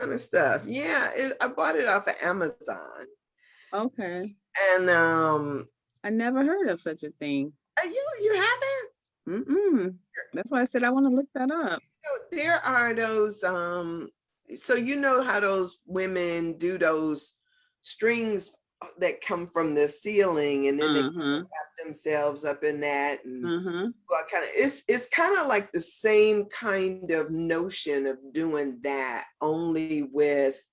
kind of stuff. Yeah, I bought it off of Amazon. Okay. And I never heard of such a thing. you haven't? Mm-mm. That's why I said I want to look that up. There are those so you know how those women do those strings that come from the ceiling and then they Uh-huh. wrap themselves up in that and Uh-huh. well, kind of it's kind of like the same kind of notion of doing that only with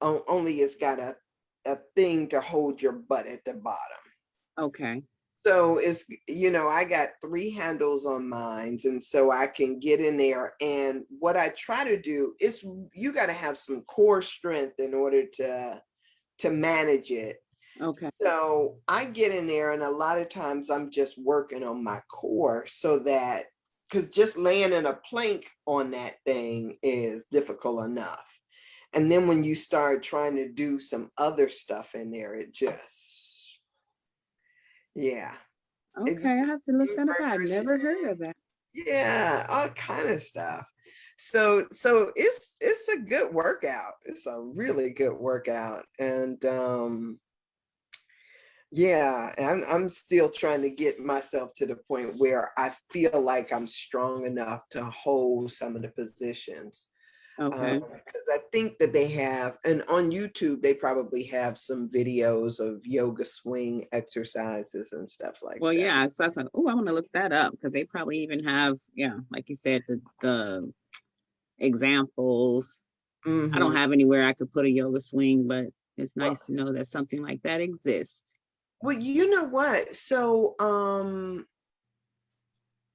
only it's got a thing to hold your butt at the bottom. Okay. So it's, I got 3 handles on mine, and so I can get in there. And what I try to do is you got to have some core strength in order to manage it. Okay. So I get in there, and a lot of times I'm just working on my core so that because just laying in a plank on that thing is difficult enough. And then when you start trying to do some other stuff in there, it just, yeah. Okay. I have to look that up. I Burgers, never heard of that. yeah, all kind of stuff. So it's a good workout. It's a really good workout. And yeah, I'm still trying to get myself to the point where I feel like I'm strong enough to hold some of the positions. Okay. Because I think that they have, and on YouTube, they probably have some videos of yoga swing exercises and stuff like Well, that. yeah. So I said, oh, I want to look that up because they probably even have, yeah, like you said, the examples. I don't Hmm. have anywhere I could put a yoga swing, but it's Well, nice to know that something like that exists. well, you know what? So,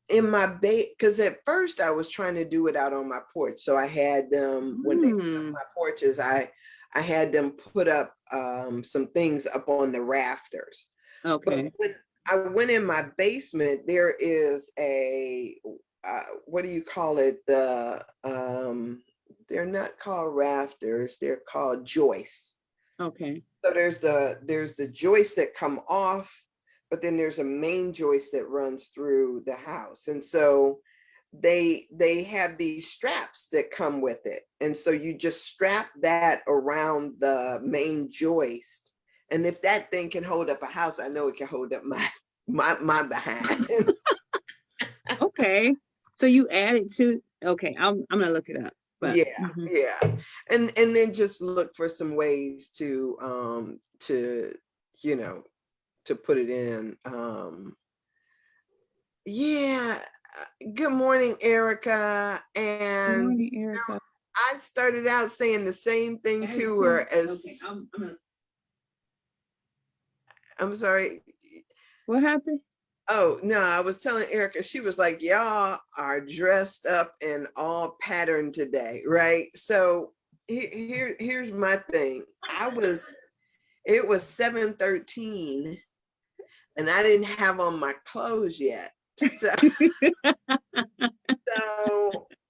in my bed, because at first I was trying to do it out on my porch. So I had them when they put up Hmm. my porches, I had them put up some things up on the rafters. But Okay. when I went in my basement, there is a what do you call it? They're not called rafters, they're called joists. Okay. So there's the joists that come off, but then there's a main joist that runs through the house. And so they have these straps that come with it. And so you just strap that around the main joist. And if that thing can hold up a house, I know it can hold up my behind. Okay. So you added to, okay, I'm gonna look it up. But Yeah, mhm. yeah. And then just look for some ways to you know to put it in. Yeah. Good morning, Erica. Good And morning, Erica. I started out saying the same thing Added to to. her as Okay. I'm gonna, I'm sorry. what happened? Oh no, I was telling Erica, she was like, y'all are dressed up in all pattern today, right? So here's my thing. It was 7:13 and I didn't have on my clothes yet. So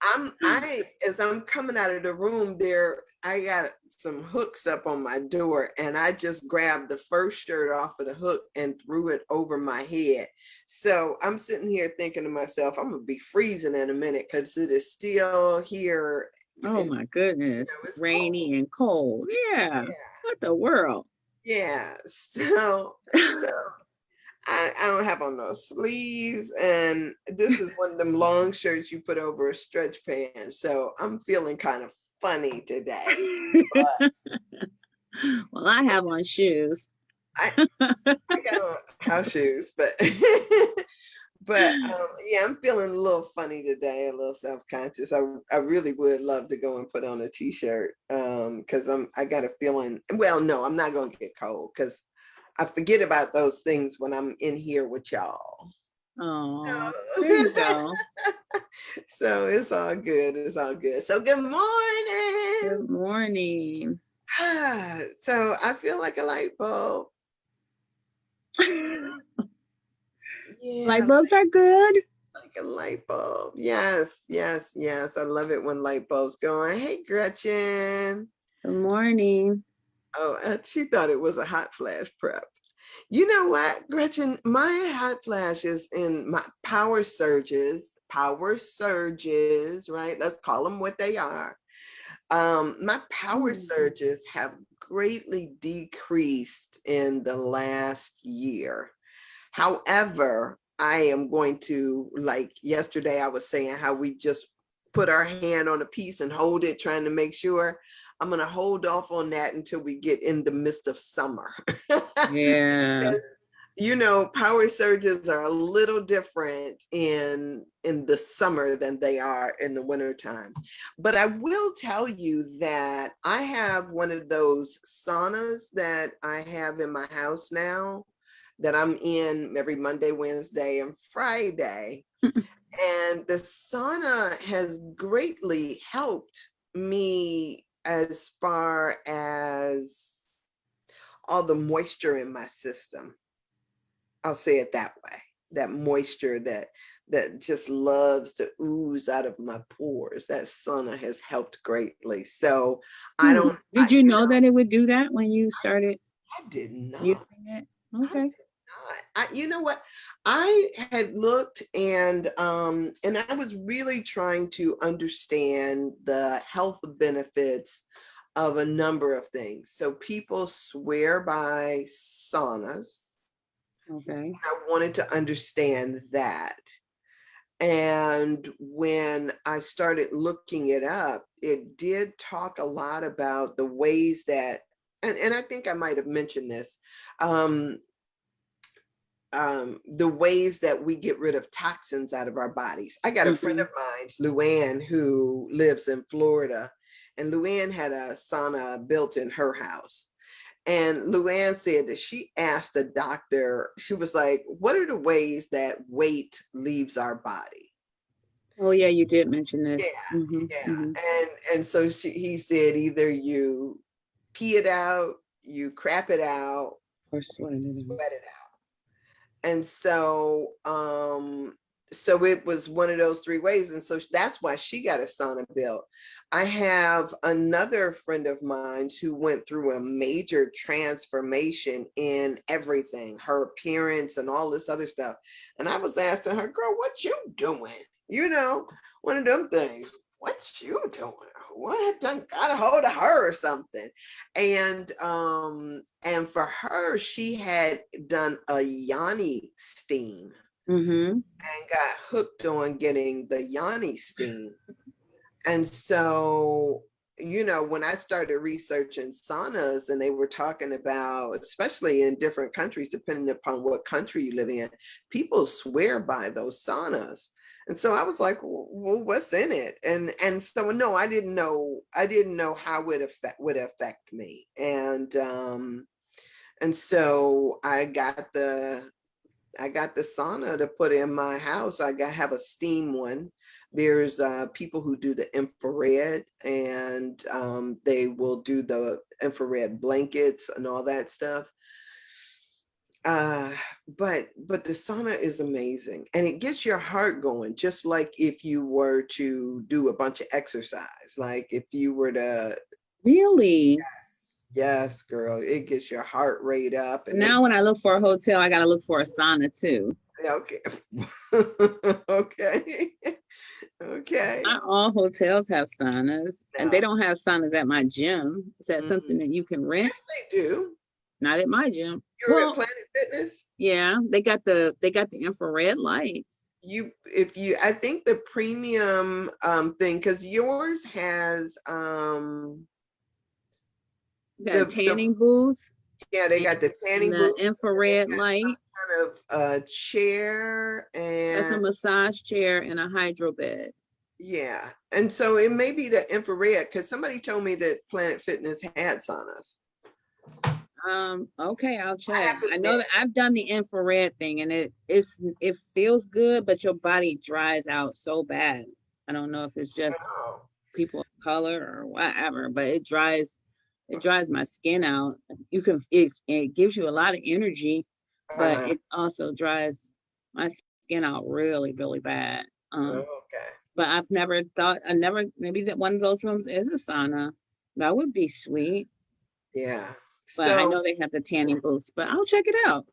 I as I'm coming out of the room there, I got some hooks up on my door and I just grabbed the first shirt off of the hook and threw it over my head. So I'm sitting here thinking to myself, I'm gonna be freezing in a minute because it is still here Oh and my goodness. it's cold. Rainy and cold. Yeah. What the world? Yeah. So I don't have on no sleeves, and this is one of them long shirts you put over a stretch pants. So I'm feeling kind of funny today. Well, I have on shoes. I I got on house shoes, but but yeah, I'm feeling a little funny today, a little self-conscious. I really would love to go and put on a t-shirt because I got a feeling. Well, no, I'm not gonna get cold because I forget about those things when I'm in here with y'all. Oh, there you go. So it's all good. It's all good. So good morning. Good morning. So I feel like a light bulb. Light Yeah, bulbs are good. like a light bulb. Yes, yes, yes. I love it when light bulbs go on. Hey, Gretchen. Good morning. Oh, she thought it was a hot flash prep. You know what, Gretchen? My hot flash is in my power surges, right? Let's call them what they are. My power surges have greatly decreased in the last year. However, I am going to, like yesterday, I was saying how we just put our hand on a piece and hold it, trying to make sure. I'm going to hold off on that until we get in the midst of summer. Yeah. Because, power surges are a little different in the summer than they are in the wintertime. But I will tell you that I have one of those saunas that I have in my house now that I'm in every Monday, Wednesday, and Friday. And the sauna has greatly helped me as far as all the moisture in my system. I'll say it that way. That moisture that just loves to ooze out of my pores. That sauna has helped greatly. So I don't. Did you know that it would do that when you started I did not. using it? I Okay. did not. You know what? I had looked and I was really trying to understand the health benefits of a number of things. So people swear by saunas. Okay. I wanted to understand that. And when I started looking it up, it did talk a lot about the ways that, and I think I might have mentioned this, um, the ways that we get rid of toxins out of our bodies. I got a friend of mine, Luann, who lives in Florida, and Luann had a sauna built in her house. And Luann said that she asked the doctor, she was like, what are the ways that weight leaves our body? Oh yeah, you did mention this. Yeah, yeah. And so he said either you pee it out, you crap it out, Or sweating it in. sweat it out. And so it was one of those three ways. And so that's why she got a sauna built. I have another friend of mine who went through a major transformation in everything, her appearance and all this other stuff. And I was asking her, girl, what you doing? One of them things. What you doing? What done got a hold of her or something? And for her, she had done a yoni steam and got hooked on getting the yoni steam. And so, when I started researching saunas and they were talking about, especially in different countries, depending upon what country you live in, people swear by those saunas. And so I was like, well, what's in it? And so no, I didn't know how it would affect me. And so I got the sauna to put in my house. Have a steam one. There's people who do the infrared, and they will do the infrared blankets and all that stuff. But the sauna is amazing, and it gets your heart going, just like if you were to do a bunch of exercise. Like if you were to Really? yes, girl, it gets your heart rate up. And Now when I look for a hotel, I gotta look for a sauna too. okay. Okay. Okay. Not all hotels have saunas, and they No. don't have saunas at my gym. Is that something that you can rent? Yes, they do. Not at my gym. You're at Well, Planet Fitness. yeah, they got the infrared lights. I think the premium thing, because yours has You got a the tanning booth yeah, they and got the tanning the booth, and they infrared got some light. kind of chair That's a and massage chair and a hydro bed. yeah. And so it may be the infrared, because somebody told me that Planet Fitness had saunas. Okay, I'll I check. have to I know admit, that I've done the infrared thing and it feels good, but your body dries out so bad. I don't know if it's just oh, people of color or whatever, but it dries my skin out. It gives you a lot of energy, but uh-huh. it also dries my skin out really, really bad. Okay. But I never maybe that one of those rooms is a sauna. That would be sweet. Yeah. But I So know they have the tanning booths, but I'll check it out.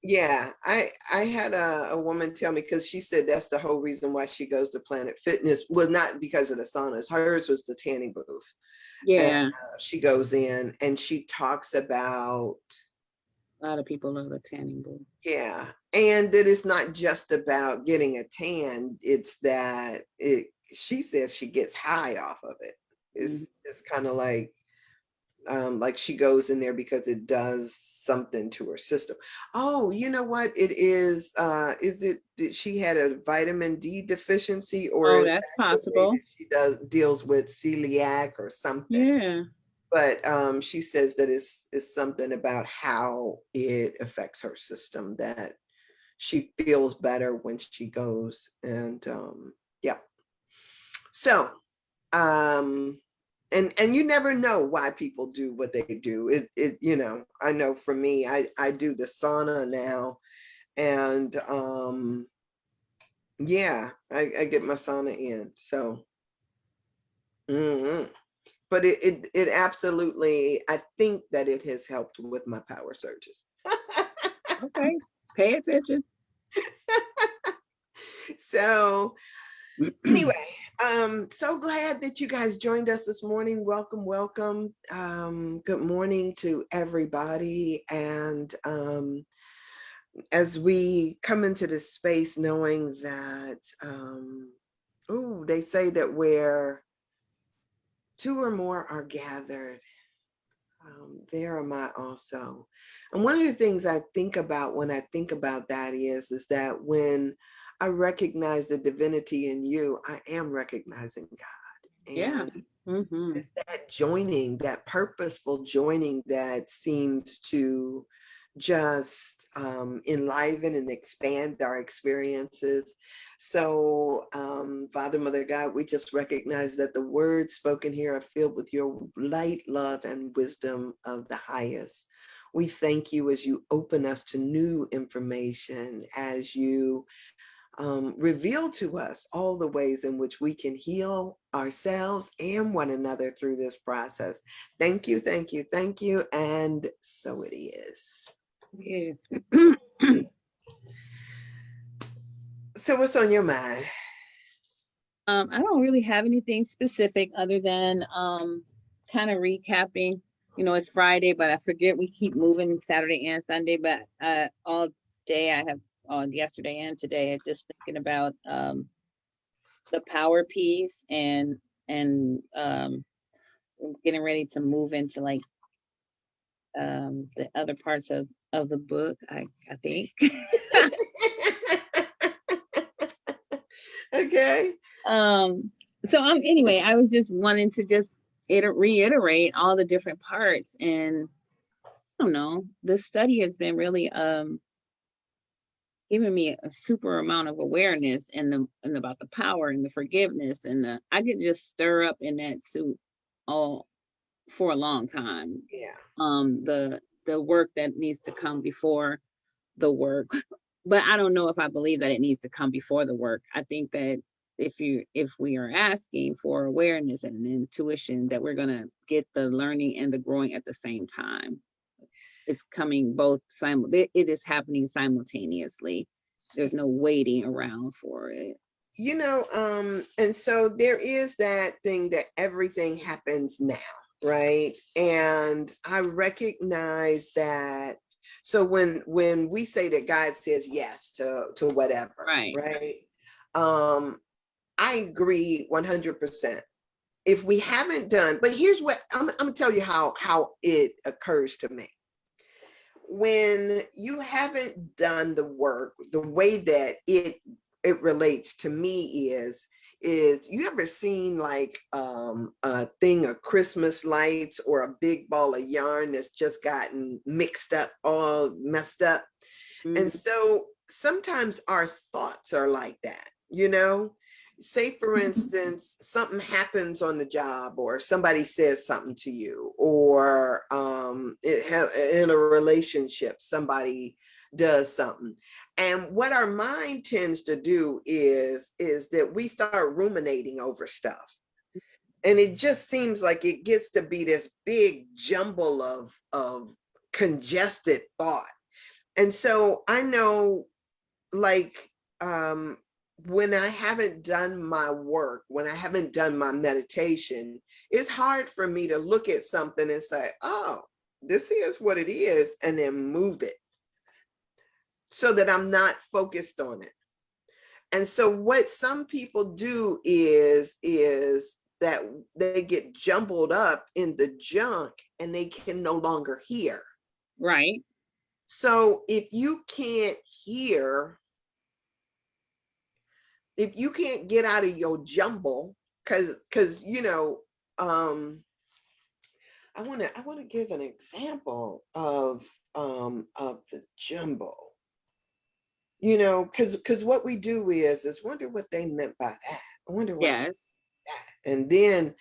yeah, I had a woman tell me, because she said that's the whole reason why she goes to Planet Fitness was not because of the saunas. Hers was the tanning booth. Yeah. She goes in and she talks about, A lot of people love the tanning booth. yeah, and that it's not just about getting a tan, it's that she says she gets high off of it. Mhm. It's kind of like she goes in there because it does something to her system. Oh, you know what it is it that she had a vitamin D deficiency, or Oh, is that's that the way possible. that she deals with celiac or something? Yeah. But she says that it's something about how it affects her system, that she feels better when she goes. And yeah, so um and you never know why people do what they do. I know for me, I do the sauna now, and yeah, I get my sauna in. So mhm. But it absolutely, I think that it has helped with my power surges. Okay. Pay attention. So anyway, so glad that you guys joined us this morning. Welcome, welcome. Good morning to everybody. And as we come into this space, knowing that, they say that where two or more are gathered, there am I also. And one of the things I think about when I think about that is that when I recognize the divinity in you, I am recognizing God. Yeah. And Hmm. it's that joining, that purposeful joining, that seems to just enliven and expand our experiences. So, Father, Mother, God, we just recognize that the words spoken here are filled with your light, love, and wisdom of the highest. We thank you as you open us to new information, as you reveal to us all the ways in which we can heal ourselves and one another through this process. Thank you, thank you, thank you. And so it is. Yes. So what's on your mind? I don't really have anything specific other than kind of recapping. You know, it's Friday, but I forget we keep moving Saturday and Sunday. But all day I have on yesterday and today just thinking about the power piece and getting ready to move into like the other parts of the book. I think. Okay. um so anyway, I was just wanting to just reiterate all the different parts, and I don't know, this study has been really giving me a super amount of awareness and about the power and the forgiveness, and I could just stir up in that suit all for a long time. Yeah. The work that needs to come before the work, but I don't know if I believe that it needs to come before the work. I think that if we are asking for awareness and intuition, that we're going to get the learning and the growing at the same time. It's coming both it is happening simultaneously. There's no waiting around for it. And so there is that thing that everything happens now, right? And I recognize that. So when we say that God says yes to whatever, Right. right? I agree 100%. If we haven't done, but here's what I'm gonna tell you how it occurs to me. When you haven't done the work, the way that it relates to me is you ever seen like a thing of Christmas lights or a big ball of yarn that's just gotten mixed up, all messed up? Mm. And so sometimes our thoughts are like that, you know? Say, for instance, something happens on the job, or somebody says something to you, or in a relationship, somebody does something. And what our mind tends to do is that we start ruminating over stuff. And it just seems like it gets to be this big jumble of congested thought. And so I know, like, um when I haven't done my work, when I haven't done my meditation, it's hard for me to look at something and say, oh, this is what it is, and then move it so that I'm not focused on it. And so what some people do is that they get jumbled up in the junk and they can no longer hear. Right. So if you can't hear, if you can't get out of your jumble, because I want to give an example of the jumble. Because what we do is wonder what they meant by that. I wonder why. Yes. And then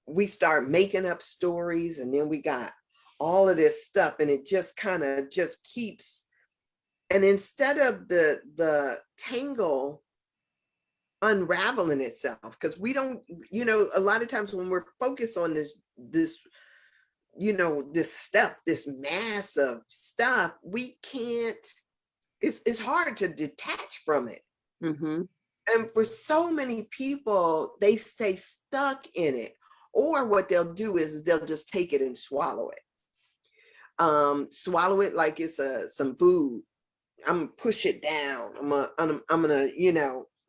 we start making up stories, and then we got all of this stuff, and it just kind of just keeps. And instead of the tangle unraveling itself, because we don't, a lot of times when we're focused on this this stuff, this mass of stuff, we can't, it's hard to detach from it. Mm-hmm. And for so many people, they stay stuck in it, or what they'll do is they'll just take it and swallow it. Swallow it like it's some food. I'm gonna push it down. I'm gonna,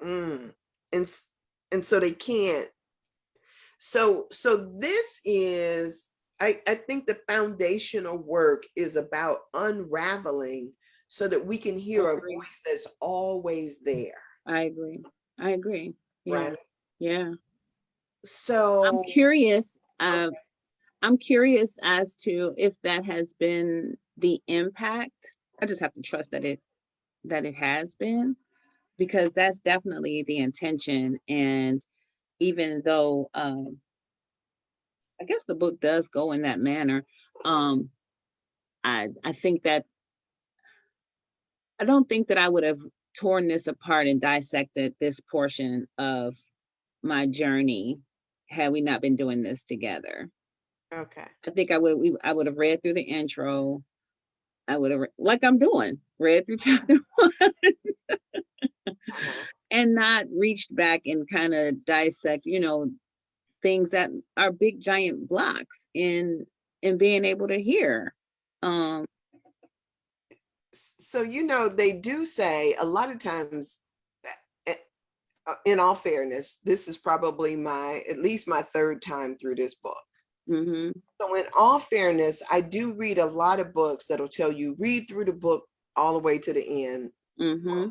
and so they can't. So this is, I think the foundational work is about unraveling so that we can hear a voice that's always there. I agree. Yeah. Right. Yeah. So I'm curious. okay. I'm curious as to if that has been the impact. I just have to trust that it has been, because that's definitely the intention. And even though I guess the book does go in that manner, um, I think that I don't think that I would have torn this apart and dissected this portion of my journey had we not been doing this together. Okay. I think I would have read through the intro. I would have, like I'm doing, read through chapter one Uh-huh. and not reached back and kind of dissect, things that are big giant blocks in being able to hear. Um, So they do say a lot of times, eh, in all fairness, this is probably at least my third time through this book. mm-hmm, So in all fairness, I do read a lot of books that'll tell you read through the book all the way to the end, mm-hmm,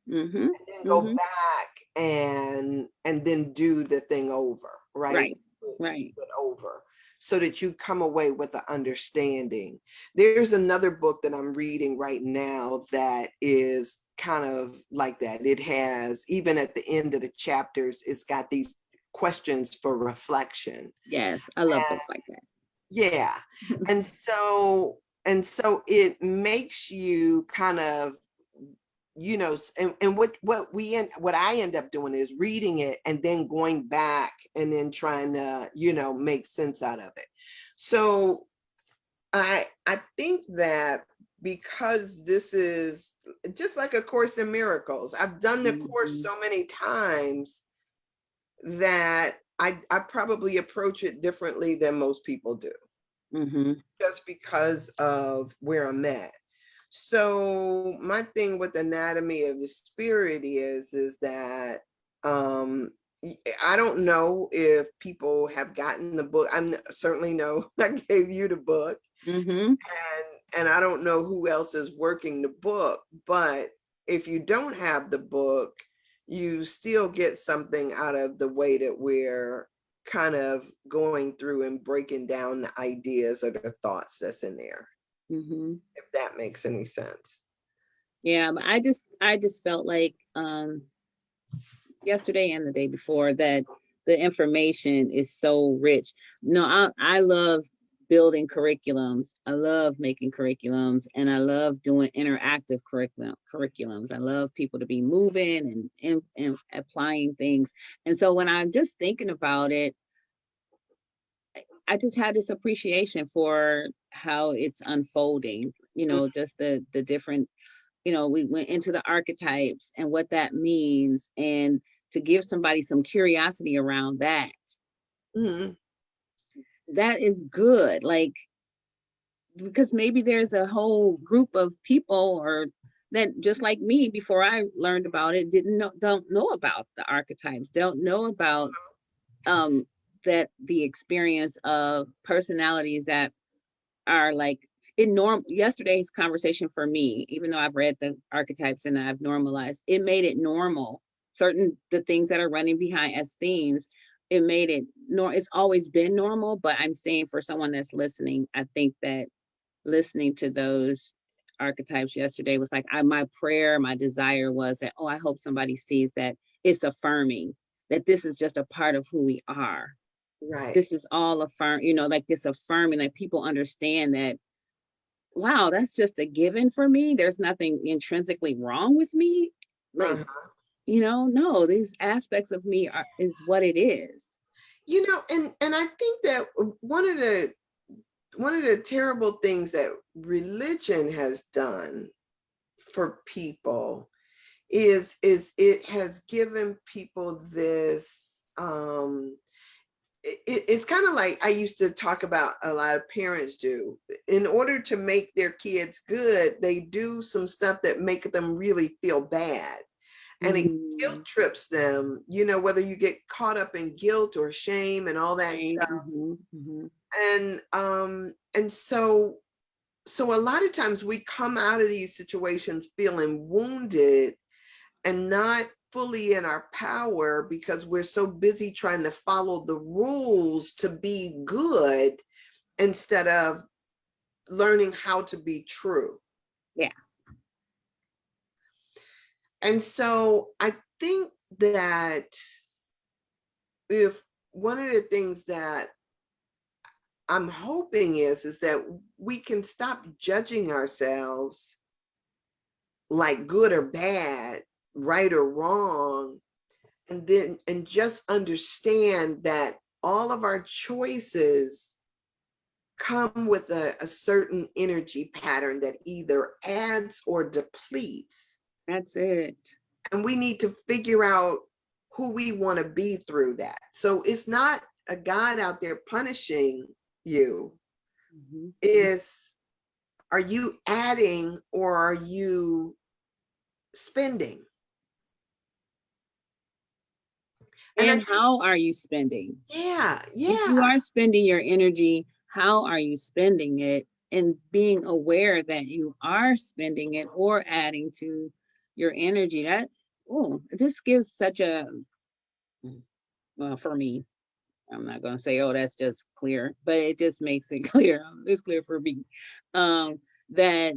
mm-hmm, and then go mm-hmm. back and then do the thing over, right? Right, Do right. it over so that you come away with an understanding. There's another book that I'm reading right now that is kind of like that. It has, even at the end of the chapters, it's got these questions for reflection. Yes, I love books like that. Yeah. And so it makes you kind of, and what I end up doing is reading it and then going back and then trying to, make sense out of it. So I think that because this is just like A Course in Miracles, I've done the course so many times that I probably approach it differently than most people do, Mm-hmm. just because of where I'm at. So my thing with Anatomy of the Spirit is that um I don't know if people have gotten the book. I certainly know I gave you the book, Mm-hmm. and I don't know who else is working the book, but if you don't have the book, you still get something out of the way that we're kind of going through and breaking down the ideas or the thoughts that's in there, Mm-hmm. if that makes any sense. Yeah, but I just felt like yesterday and the day before that the information is so rich. No, I love building curriculums. I love making curriculums, and I love doing interactive curriculums. I love people to be moving and applying things. And so when I'm just thinking about it, I just had this appreciation for how it's unfolding, just the different we went into the archetypes and what that means, and to give somebody some curiosity around that. Mhm. That is good. Like, because maybe there's a whole group of people or that just like me before I learned about it don't know about the archetypes, don't know about um that the experience of personalities that are like in yesterday's conversation for me, even though I've read the archetypes and I've normalized, it made it normal. The things that are running behind as themes, it made it it's always been normal, but I'm saying for someone that's listening, I think that listening to those archetypes yesterday was like, my prayer, my desire was that, I hope somebody sees that it's affirming that this is just a part of who we are. Right. This is all like this affirming, like people understand that, wow, that's just a given for me. There's nothing intrinsically wrong with me. Like, Uh-huh. no, these aspects of me is what it is. And I think that one of the terrible things that religion has done for people is it has given people this it's kind of like I used to talk about, a lot of parents do. In order to make their kids good, they do some stuff that make them really feel bad, and it guilt trips them, whether you get caught up in guilt or shame and all that Right. stuff. And so a lot of times we come out of these situations feeling wounded and not fully in our power because we're so busy trying to follow the rules to be good instead of learning how to be true. Yeah. And so I think that if one of the things that I'm hoping is that we can stop judging ourselves like good or bad, right or wrong, and just understand that all of our choices come with a certain energy pattern that either adds or depletes. That's it. And we need to figure out who we want to be through that. So it's not a God out there punishing you. Is, are you adding or are you spending? And I And think, how are you spending? yeah, If you yeah, are spending your energy, how are you spending it? And being aware that you are spending it or adding to your energy. This gives such a, well, for me, I'm not going to say, that's just clear, but it just makes it clear. It's clear for me. That,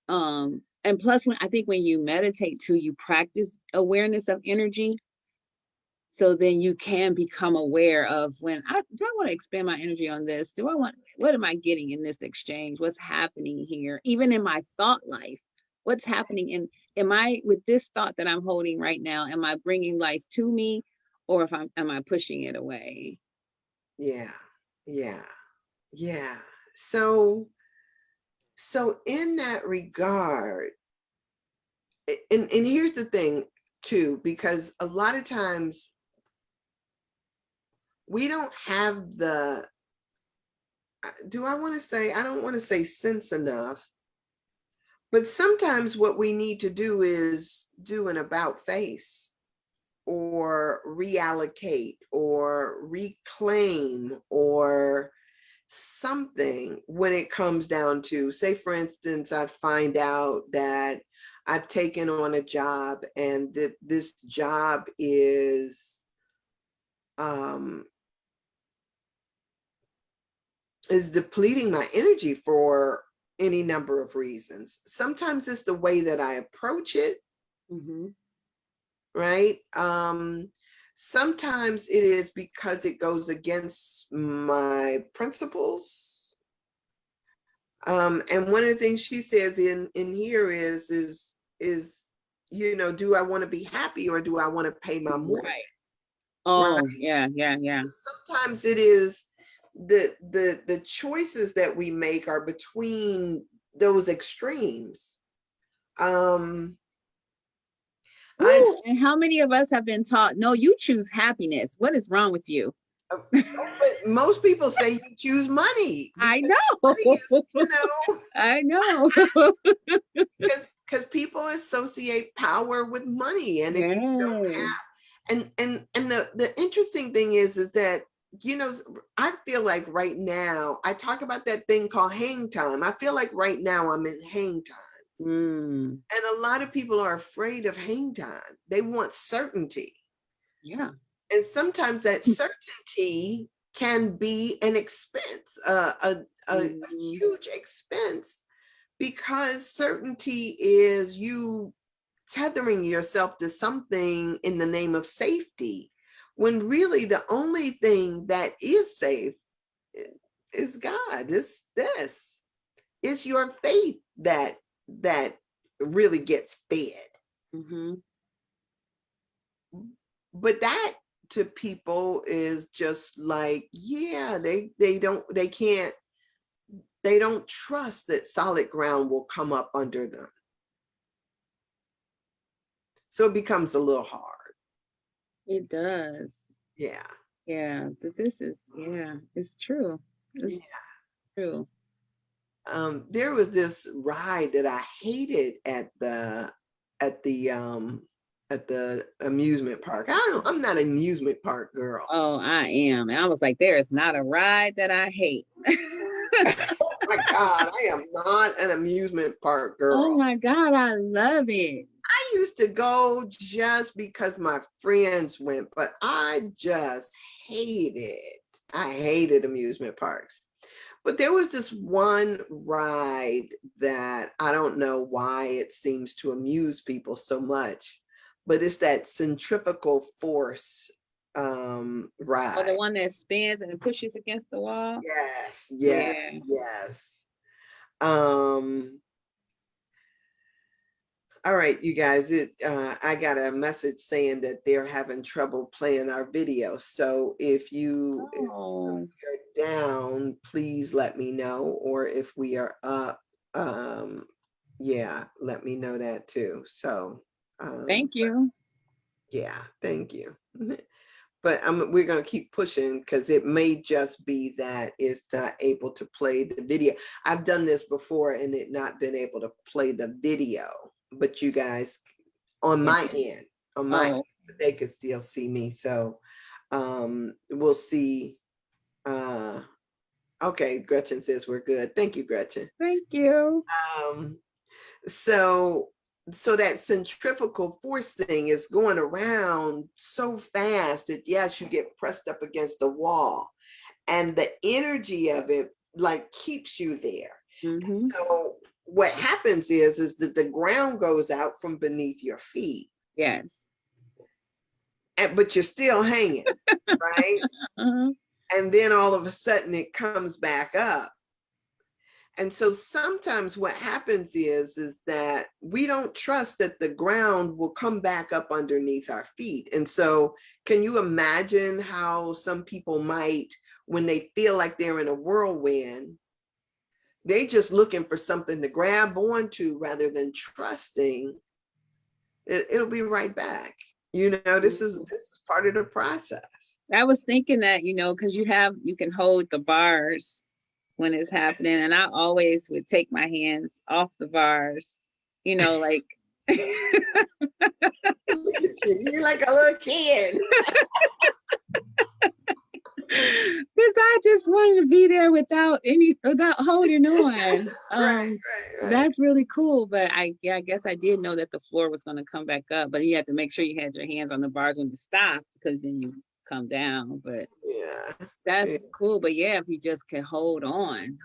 and plus, I think when you meditate too, you practice awareness of energy. So then you can become aware of do I want to expend my energy on this? What am I getting in this exchange? What's happening here? Even in my thought life, what's happening am I with this thought that I'm holding right now? Am I bringing life to me, or am I pushing it away? yeah, yeah, yeah. So in that regard, and here's the thing too, because a lot of times we don't have the, I don't want to say sense enough, but sometimes what we need to do is do an about face or reallocate or reclaim or something when it comes down to, say, for instance, I find out that I've taken on a job and that this job um, is depleting my energy for any number of reasons. Sometimes it's the way that I approach it, right? Sometimes it is because it goes against my principles. And one of the things she says in here is do I want to be happy or do I want to pay my mortgage? Right. Right. Oh, yeah, yeah, yeah. Sometimes it is the choices that we make are between those extremes. I've Ooh, and how many of us have been taught, no, you choose happiness? What is wrong with you? but most people say you choose money I because know. money is, you know, I know. because people associate power with money, and if you don't Yes. have, and the interesting thing is that, you know, I feel like right now I talk about that thing called hang time. I feel like right now I'm in hang time. Mm, And a lot of people are afraid of hang time. They want certainty. yeah. And sometimes that certainty can be an expense, a Mhm. huge expense, because certainty is you tethering yourself to something in the name of safety, when really the only thing that is safe is God. It's this. It's your faith that really gets fed. Mhm. But that to people is just like, yeah, they don't trust that solid ground will come up under them. So it becomes a little hard. It does. Yeah. Yeah. But this is, yeah, it's true. Yeah. It's true. There was this ride that I hated at the um at the amusement park. I'm not an amusement park girl. Oh, I am. And I was like, there is not a ride that I hate. Oh my God, I am not an amusement park Oh girl. my God, I love it. I used to go just because my friends went, but I just hated, I hated amusement parks. But there was this one ride that I don't know why it seems to amuse people so much, but it's that centrifugal force Oh, the ride. one that spins and pushes against the wall. Yes, Yeah. yes, yes. Um, All right, you guys, I got a message saying that they're having trouble playing our video. So if Oh, we're down, please let me know. Or if we are up, yeah, let me know that too. So thank you. yeah, thank you. But we're gonna keep pushing, because it may just be that it's not able to play the video. I've done this before and it not been able to play the video, but you guys on Yeah. my end, Oh, but they could still see me. So we'll see. Uh okay, Gretchen says we're good. Thank you, Gretchen. thank you. Um so so that centrifugal force thing is going around so fast that yes, you get pressed up against the wall, and the energy of it like keeps you there. Mm-hmm. So what happens is that the ground goes out from beneath your feet, Yes. but you're still hanging, right? Uh-huh. And then all of a sudden it comes back up. And so sometimes what happens is that we don't trust that the ground will come back up underneath our feet. And so can you imagine how some people might, when they feel like they're in a whirlwind, they just looking for something to grab onto rather than trusting it'll be right back. You know, this is part of the process. I was thinking that, because you can hold the bars when it's happening. And I always would take my hands off the bars, like Look at you. You're like a little kid. because I just wanted to be there without holding on. Right, right, That's really cool. But I guess I did know that the floor was going to come back up, but you had to make sure you had your hands on the bars when you stop, because then you come down. But yeah. that's Yeah. cool. But yeah, if you just can hold on.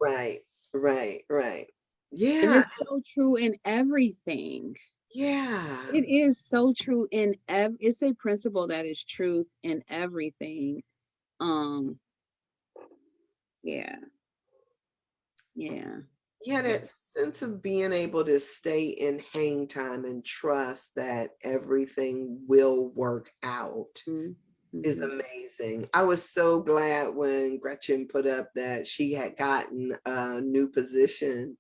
Right, right, right. And Yeah, it's so true in everything. yeah, It is so true in it's a principle that is truth in everything. Um, yeah, yeah. yeah. That sense of being able to stay in hang time and trust that everything will work out is Mm-hmm. amazing. I was so glad when Gretchen put up that she had gotten a new position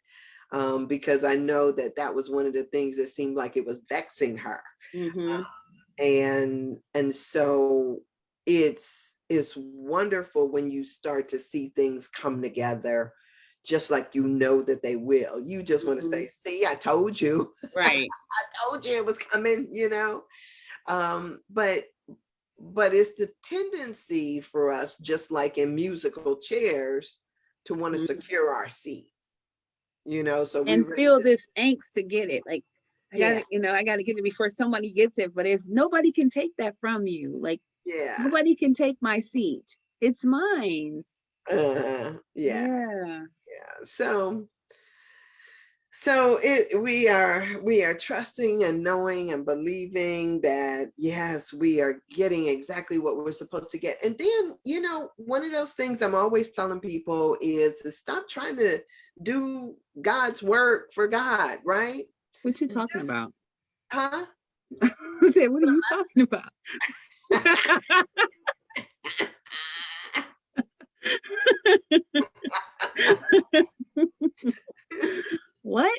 because I know that that was one of the things that seemed like it was vexing her. Mm-hmm. And so it's wonderful when you start to see things come together just like you know that they will. You just want to Mm-hmm. say, see, I told you. Right. I told you it was coming, you know. But it's the tendency for us, just like in musical chairs, to want to Mhm. secure our seat, you know. So we And ready feel to, this angst to get it. Like, yeah, I gotta get it before somebody gets it. But it's nobody can take that from you. Like, yeah, nobody can take my seat. It's mine. yeah, Yeah. yeah. So we are trusting and knowing and believing that yes, we are getting exactly what we're supposed to get. And then, you know, one of those things I'm always telling people is to stop trying to do God's work for God, right? What you talking Just, about? huh? I said, what are you talking about? What?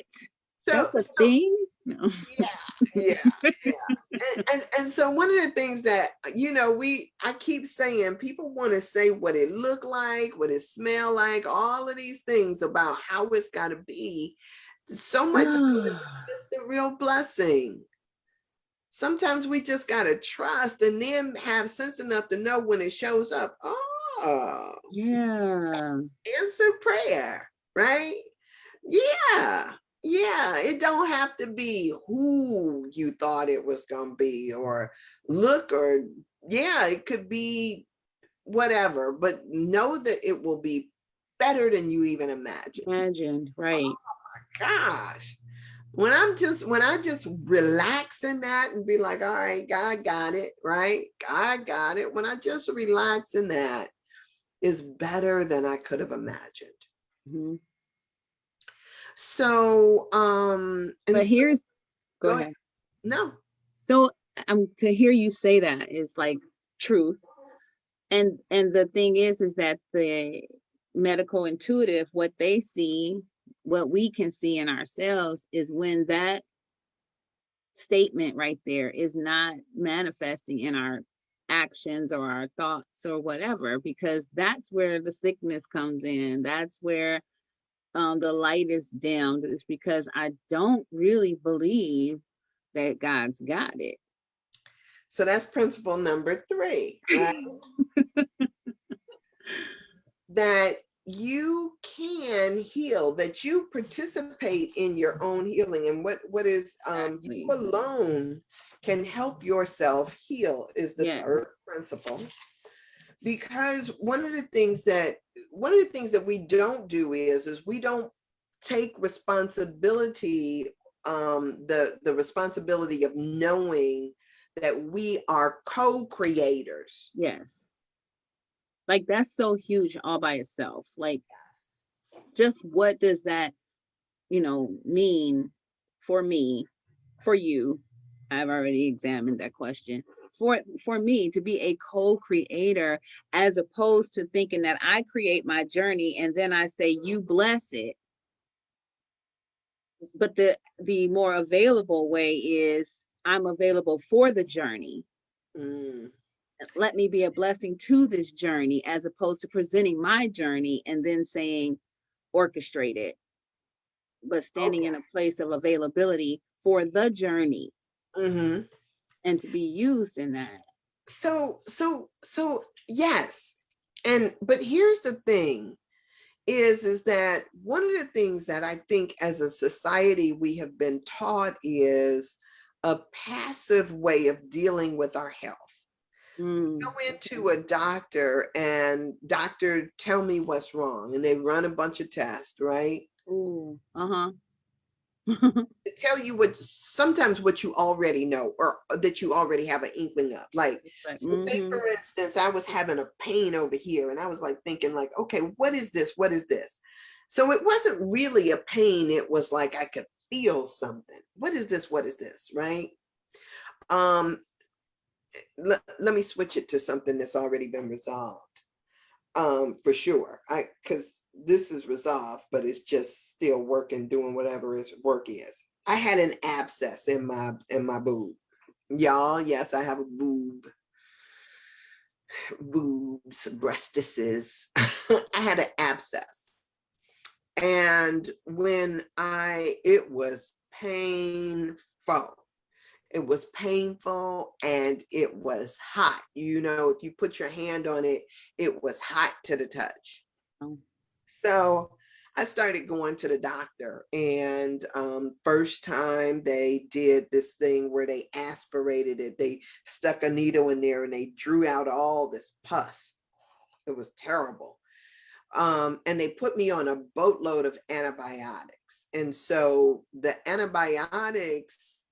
so That's a so thing? No. yeah, yeah, yeah. And so one of the things that, you know, I keep saying, people want to say what it look like, what it smell like, all of these things about how it's got to be. So much so that it's the real blessing. Sometimes we just got to trust and then have sense enough to know when it shows up. Oh, Yeah. answer prayer, right? Yeah. Yeah. It don't have to be who you thought it was going to be or look, or yeah, it could be whatever, but know that it will be better than you even imagined. Imagined. Right. Gosh. When I just relax in that and be like, all right, God got it, right? God got it. When I just relax in that, is better than I could have imagined. Mm-hmm. So, and But so, here's, go go ahead. ahead. No. So to hear you say that is like truth. And the thing is that the medical intuitive, what they see, what we can see in ourselves is when that statement right there is not manifesting in our actions or our thoughts or whatever, because that's where the sickness comes in. That's where the light is dimmed. It's because I don't really believe that God's got it. So that's principle number 3, right? That you can heal, that you participate in your own healing. And what is you Exactly. alone can help yourself heal is the Yes. third principle. Because one of the things that we don't do is we don't take responsibility, the responsibility of knowing that we are co-creators. Yes. Like, that's so huge all by itself. Like, just what does that, mean for me, for you? I've already examined that question. For me to be a co-creator, as opposed to thinking that I create my journey and then I say you bless it. But the more available way is I'm available for the journey. Mm, Let me be a blessing to this journey, as opposed to presenting my journey and then saying orchestrate it, but standing okay. in a place of availability for the journey Mm-hmm. and to be used in that. So yes. And but here's the thing is that one of the things that I think as a society we have been taught is a passive way of dealing with our health. Mm. Go into a doctor and doctor tell me what's wrong and they run a bunch of tests, right? Ooh, uh-huh. To tell you what sometimes what you already know or that you already have an inkling of. Like, Like, so say mm-hmm. for instance, I was having a pain over here and I was like thinking like, okay, what is this? What is this? So it wasn't really a pain. It was like I could feel something. What is this? What is this? Right? Um, let me switch it to something that's already been resolved. For sure. Because this is resolved, but it's just still working, doing whatever its work is. I had an abscess in my boob. Y'all, yes, I have a boobs, breastises. I had an abscess. And it was painful. It was painful and it was hot. You know, if you put your hand on it, it was hot to the touch. Oh. So I started going to the doctor, and first time they did this thing where they aspirated it. They stuck a needle in there and they drew out all this pus. It was terrible. And they put me on a boatload of antibiotics. And so the antibiotics,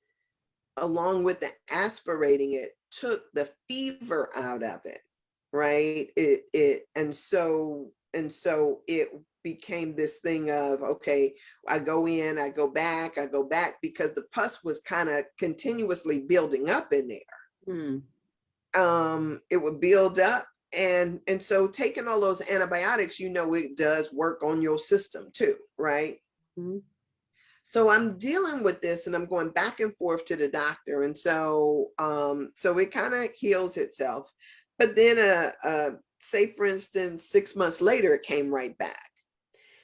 along with the aspirating it, took the fever out of it, right? And so it became this thing of, okay, I go in, I go back, because the pus was kind of continuously building up in there. It would build up. And so taking all those antibiotics, you know, it does work on your system too, right? So I'm dealing with this and I'm going back and forth to the doctor. And so it kind of heals itself. But then say for instance, 6 months later, it came right back.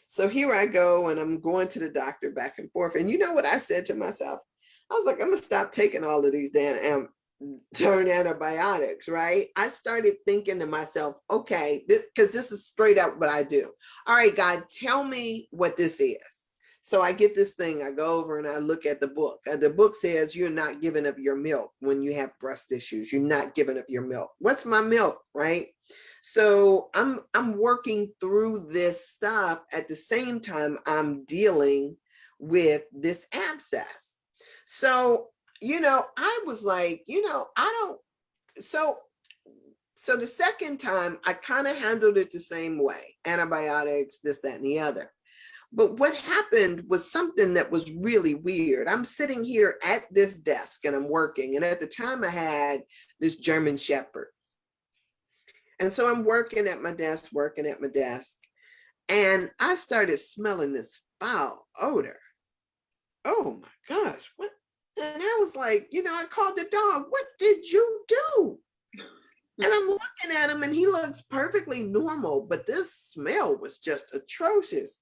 So here I go and I'm going to the doctor back and forth. And you know what I said to myself? I was like, I'm gonna stop taking all of these damn antibiotics, right? I started thinking to myself, okay, because this is straight up what I do. All right, God, tell me what this is. So I get this thing, I go over and I look at the book. The book says you're not giving up your milk when you have breast issues. You're not giving up your milk. What's my milk, right? So I'm working through this stuff at the same time I'm dealing with this abscess. So, you know, I was like, you know, so the second time I kind of handled it the same way, antibiotics, this, that, and the other. But what happened was something that was really weird. I'm sitting here at this desk and I'm working. And at the time I had this German Shepherd. And so I'm working at my desk. And I started smelling this foul odor. Oh my gosh, what? And I was like, you know, I called the dog. What did you do? And I'm looking at him and he looks perfectly normal, but this smell was just atrocious.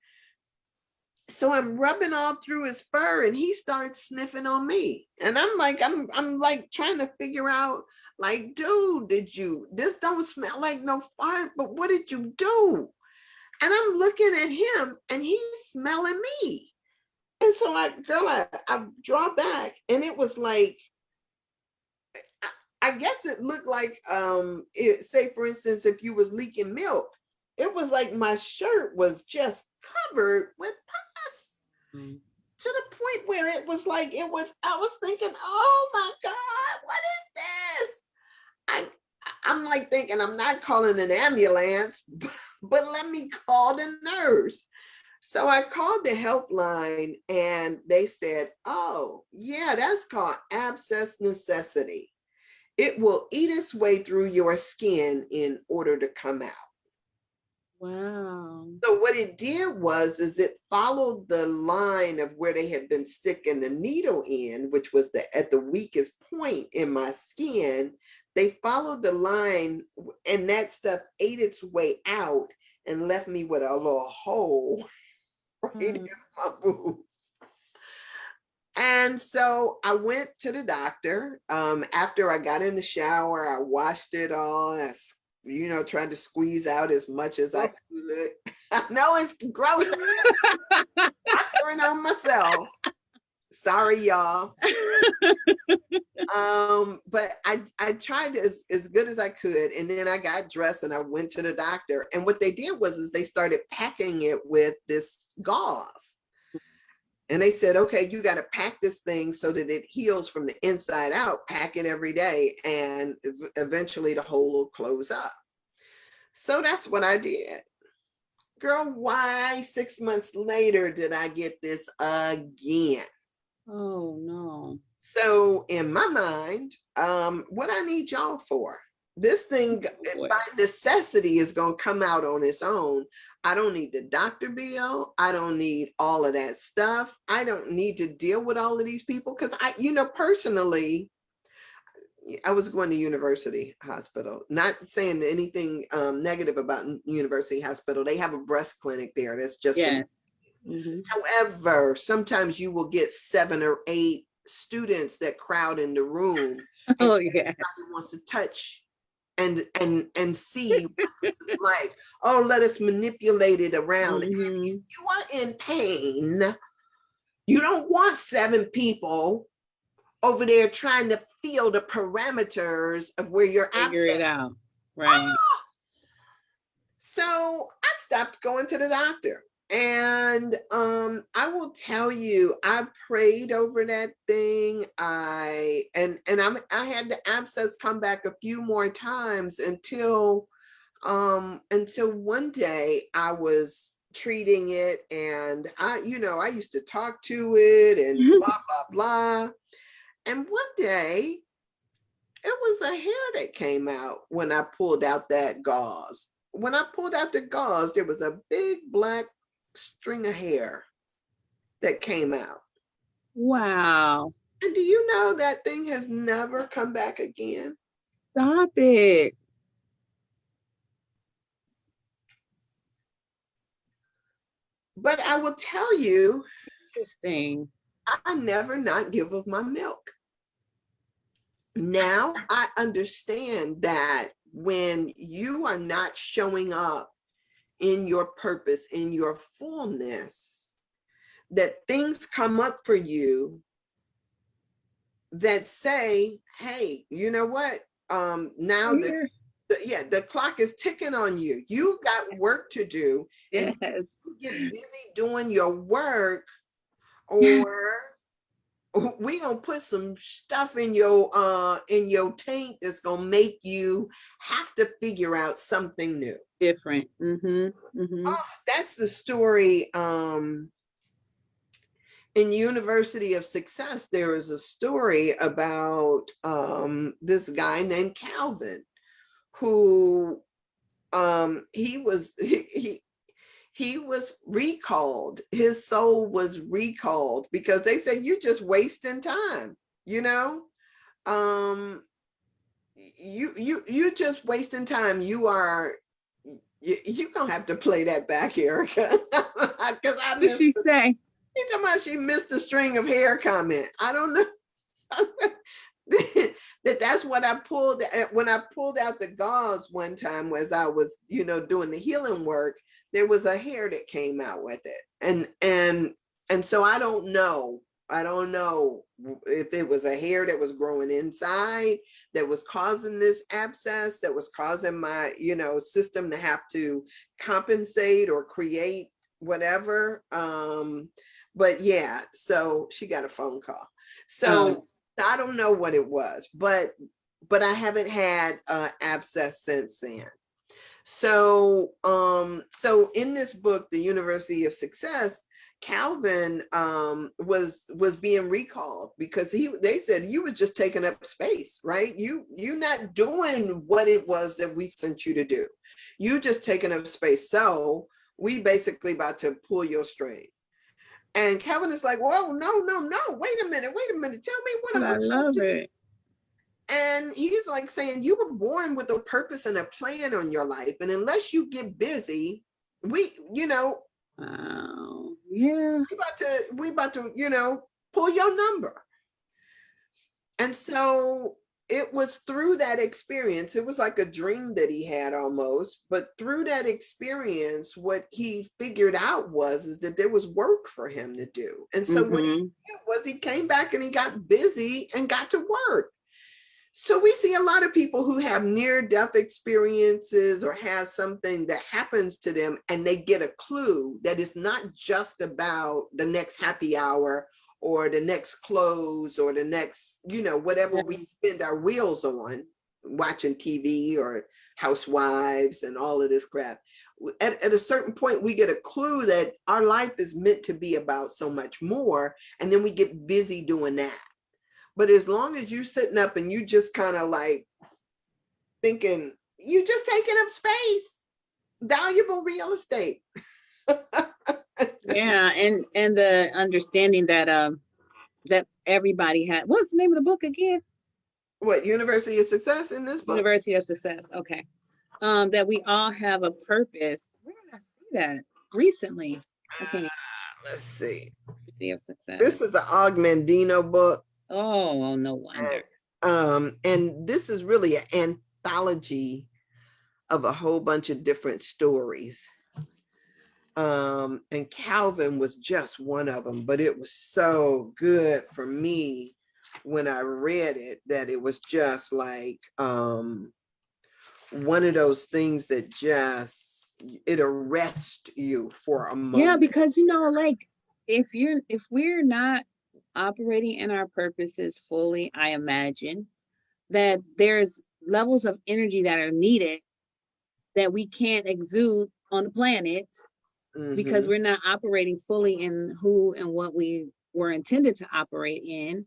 So I'm rubbing all through his fur and he starts sniffing on me. And I'm like trying to figure out, like, dude, this don't smell like no fart, but what did you do? And I'm looking at him and he's smelling me. And so I draw back and it was like, I guess it looked like, say for instance, if you was leaking milk, it was like my shirt was just covered with pus to the point where it was like, I was thinking, oh my God, what is this? I'm like thinking, I'm not calling an ambulance, but let me call the nurse. So I called the helpline and they said, oh yeah, that's called abscess necessity. It will eat its way through your skin in order to come out. Wow. So what it did is it followed the line of where they had been sticking the needle in, which was at the weakest point in my skin. They followed the line and that stuff ate its way out and left me with a little hole right in my boob. And so I went to the doctor. After I got in the shower, I washed it all. I tried to squeeze out as much as I could. I know it's gross. Doctoring on myself. Sorry, y'all. But I tried as good as I could. And then I got dressed and I went to the doctor. And what they did was they started packing it with this gauze. And they said, okay, you got to pack this thing so that it heals from the inside out. Pack it every day. And eventually the hole will close up. So that's what I did. Girl, why 6 months later did I get this again? Oh, no. So in my mind, what I need y'all for? This thing by necessity is going to come out on its own. I don't need the doctor bill. I don't need all of that stuff. I don't need to deal with all of these people because personally, I was going to university hospital, not saying anything negative about university hospital. They have a breast clinic there. That's just, Yes. Mm-hmm. however, sometimes you will get 7 or 8 students that crowd in the room and Oh, everybody yes. wants to touch and see what this is like. Oh, let us manipulate it around. Mm-hmm. If you are in pain, you don't want 7 people over there trying to feel the parameters of where your Figure it abscess. out. Right. So I stopped going to the doctor. And I will tell you, I prayed over that thing. I had the abscess come back a few more times until one day I was treating it, and I used to talk to it and blah blah blah. And one day it was a hair that came out when I pulled out that gauze. When I pulled out the gauze, there was a big black string of hair that came out. Wow. And do you know that thing has never come back again? Stop it. But I will tell you, Interesting. I never not give of my milk. Now I understand that when you are not showing up in your purpose, in your fullness, that things come up for you that say, hey, you know what? Now the clock is ticking on you. You got work to do. Yes. And you get busy doing your work, or we gonna put some stuff in your tank that's gonna make you have to figure out something new. Different. Mm-hmm. Mm-hmm. Oh, that's the story. In University of Success, there is a story about this guy named Calvin, who he was recalled. His soul was recalled because they said, you're just wasting time, you know. You just wasting time. You gonna have to play that back, Erica, because I What did she say? You talking about she missed the string of hair comment. I don't know. That's what I pulled when I pulled out the gauze one time, as I was doing the healing work. There was a hair that came out with it, and so I don't know if it was a hair that was growing inside that was causing this abscess, that was causing my system to have to compensate or create whatever. But yeah, so she got a phone call. So I don't know what it was, but I haven't had abscess since then. So in this book, The University of Success, Calvin was being recalled because they said, you were just taking up space, right? You're not doing what it was that we sent you to do. You just taking up space. So we basically about to pull your string. And Calvin is like, whoa, no, wait a minute. Tell me, what am I supposed to do? And he's like saying, you were born with a purpose and a plan on your life. And unless you get busy, wow, yeah, we about to, pull your number. And so it was through that experience, it was like a dream that he had almost, but through that experience, what he figured out is that there was work for him to do. And so what he did was he came back and he got busy and got to work. So we see a lot of people who have near-death experiences or have something that happens to them, and they get a clue that it's not just about the next happy hour or the next close or the next, whatever we spend our wheels on, watching TV or Housewives and all of this crap. At a certain point, we get a clue that our life is meant to be about so much more, and then we get busy doing that. But as long as you're sitting up and you just kind of like thinking, you just taking up space. valuable real estate. Yeah, and the understanding that that everybody had, what's the name of the book again? What, University of Success in this book? University of Success. Okay. That we all have a purpose. Where did I see that recently? I can't even. Let's see. University of Success. This is an Augmendino book. Oh, no wonder. And this is really an anthology of a whole bunch of different stories. And Calvin was just one of them, but it was so good for me when I read it that it was just like one of those things that just it arrests you for a moment. Yeah, because like if we're not operating in our purposes fully, I imagine that there's levels of energy that are needed that we can't exude on the planet because we're not operating fully in who and what we were intended to operate in.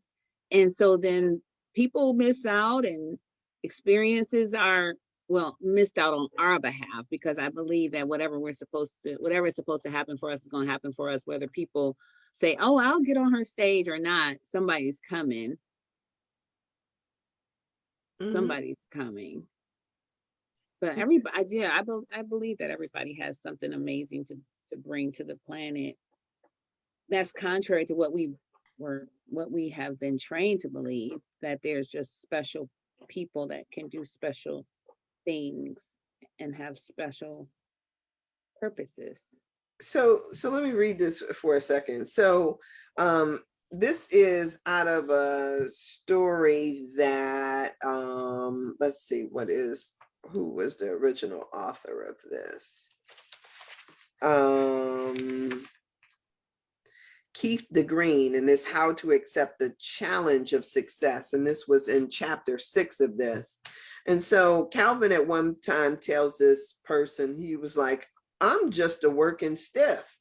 And so then people miss out and experiences are, well, missed out on our behalf, because I believe that whatever is supposed to happen for us is going to happen for us, whether people say, oh, I'll get on her stage or not. Somebody's coming. Somebody's coming. But everybody, yeah, I believe that everybody has something amazing to bring to the planet that's contrary to what we have been trained to believe, that there's just special people that can do special things and have special purposes. So let me read this for a second. So this is out of a story that let's see, who was the original author of this? Keith DeGreen, and this How to Accept the Challenge of Success. And this was in chapter 6 of this. And so Calvin at one time tells this person, he was like, I'm just a working stiff.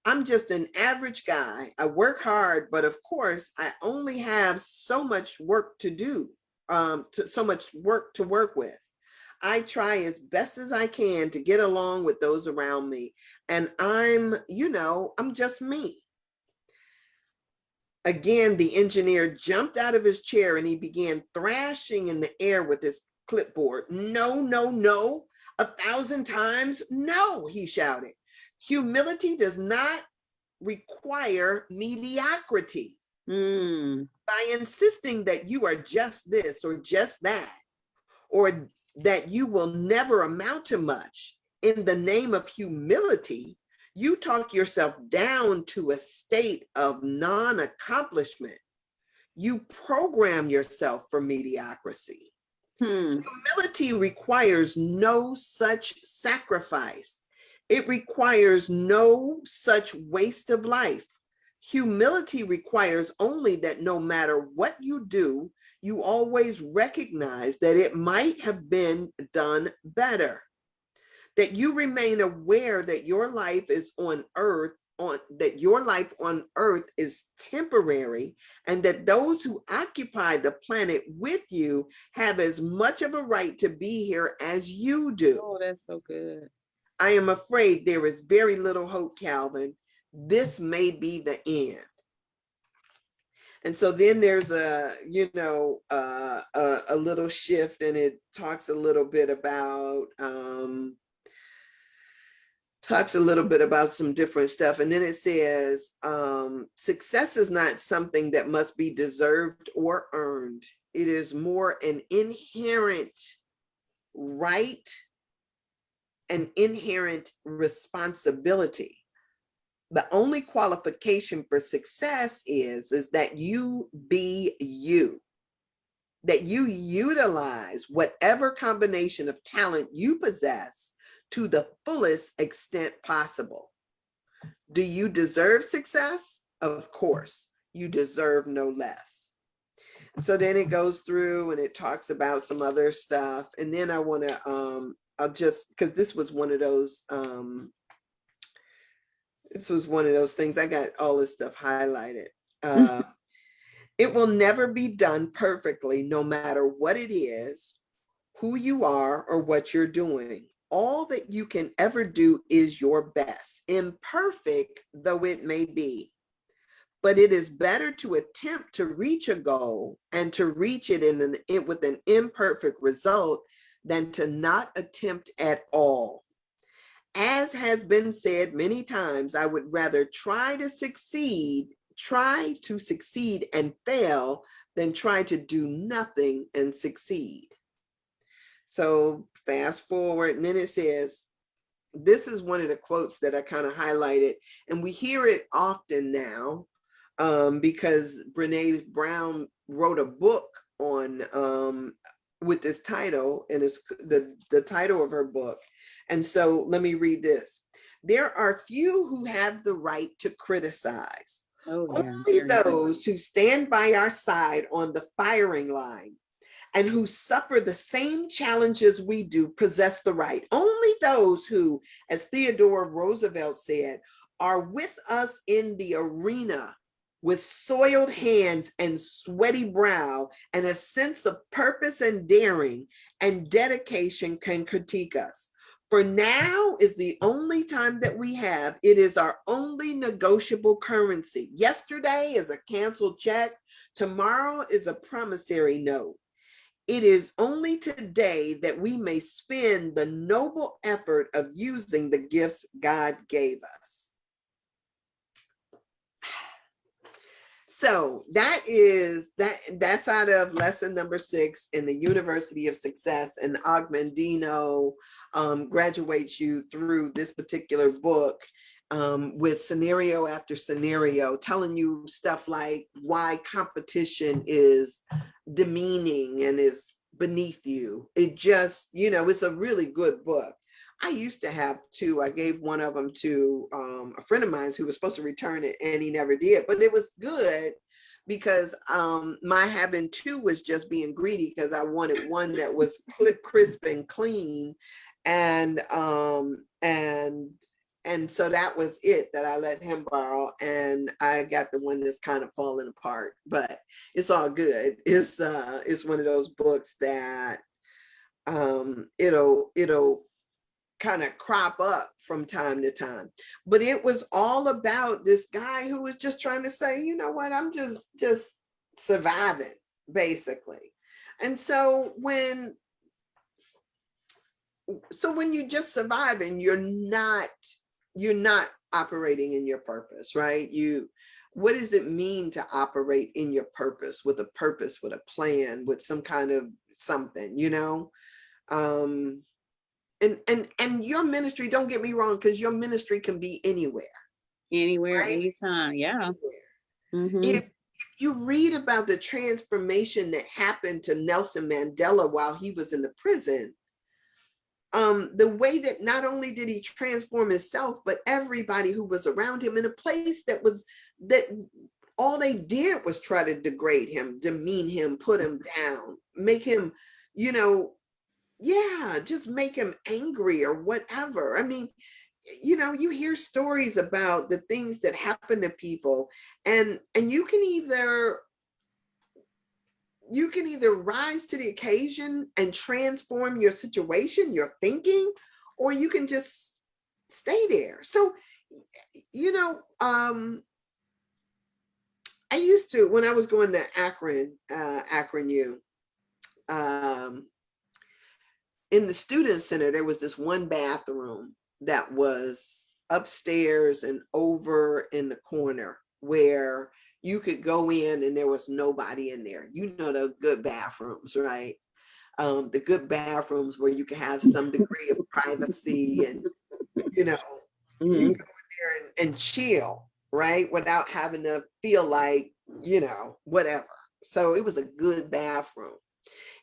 I'm just an average guy. I work hard, but of course, I only have so much work to do, so much work to work with. I try as best as I can to get along with those around me. And I'm just me. Again, the engineer jumped out of his chair and he began thrashing in the air with his clipboard. No, no, no. 1,000 times no, he shouted. Humility does not require mediocrity. By insisting that you are just this or just that, or that you will never amount to much in the name of humility, you talk yourself down to a state of non-accomplishment. You program yourself for mediocrity. Humility requires no such sacrifice. It requires no such waste of life. Humility requires only that no matter what you do, you always recognize that it might have been done better. That you remain aware that your life is on earth, that your life on earth is temporary, and that those who occupy the planet with you have as much of a right to be here as you do. Oh, that's so good. I am afraid there is very little hope, Calvin. This may be the end. And so then there's a little shift, and it talks a little bit about some different stuff. And then it says, success is not something that must be deserved or earned. It is more an inherent right, an inherent responsibility. The only qualification for success is that you be you, that you utilize whatever combination of talent you possess to the fullest extent possible. Do you deserve success? Of course, you deserve no less. So then it goes through and it talks about some other stuff. And then I want to, because this was one of those things. I got all this stuff highlighted. It will never be done perfectly, no matter what it is, who you are, or what you're doing. all that you can ever do is your best, imperfect though it may be. But it is better to attempt to reach a goal and to reach it with an imperfect result than to not attempt at all. As has been said many times, I would rather try to succeed and fail than try to do nothing and succeed. So fast forward, and then it says, this is one of the quotes that I kind of highlighted, and we hear it often now because Brene Brown wrote a book on with this title, and it's the title of her book. And so let me read this. There are few who have the right to criticize. Oh, yeah. Only those who stand by our side on the firing line and who suffer the same challenges we do possess the right. Only those who, as Theodore Roosevelt said, are with us in the arena with soiled hands and sweaty brow and a sense of purpose and daring and dedication can critique us. For now is the only time that we have. It is our only negotiable currency. Yesterday is a canceled check. Tomorrow is a promissory note. It is only today that we may spend the noble effort of using the gifts God gave us. So that's out of lesson number 6 in the University of Success, and Ogmandino graduates you through this particular book with scenario after scenario, telling you stuff like why competition is demeaning and is beneath you. It just, it's a really good book. I used to have 2. I gave one of them to a friend of mine who was supposed to return it, and he never did. But it was good because my having 2 was just being greedy, because I wanted one that was crisp and clean, and so that was it that I let him borrow, and I got the one that's kind of falling apart. But it's all good. It's one of those books that it'll kind of crop up from time to time. But it was all about this guy who was just trying to say, you know what, I'm just surviving, basically. And so when you just surviving, you're not operating in your purpose, right? What does it mean to operate in your purpose, with a plan, with some kind of something, and your ministry, don't get me wrong, because your ministry can be anywhere, right? anytime. Yeah. Mm-hmm. If you read about the transformation that happened to Nelson Mandela while he was in the prison, the way that not only did he transform himself, but everybody who was around him, in a place that all they did was try to degrade him, demean him, put him down, make him, just make him angry or whatever. I mean, you hear stories about the things that happen to people, and you can either rise to the occasion and transform your situation, your thinking, or you can just stay there. So, I used to, when I was going to Akron U, in the student center, there was this one bathroom that was upstairs and over in the corner where you could go in and there was nobody in there. The good bathrooms, right? The good bathrooms where you can have some degree of privacy, and you can go in there and chill, right? Without having to feel like, whatever. So it was a good bathroom.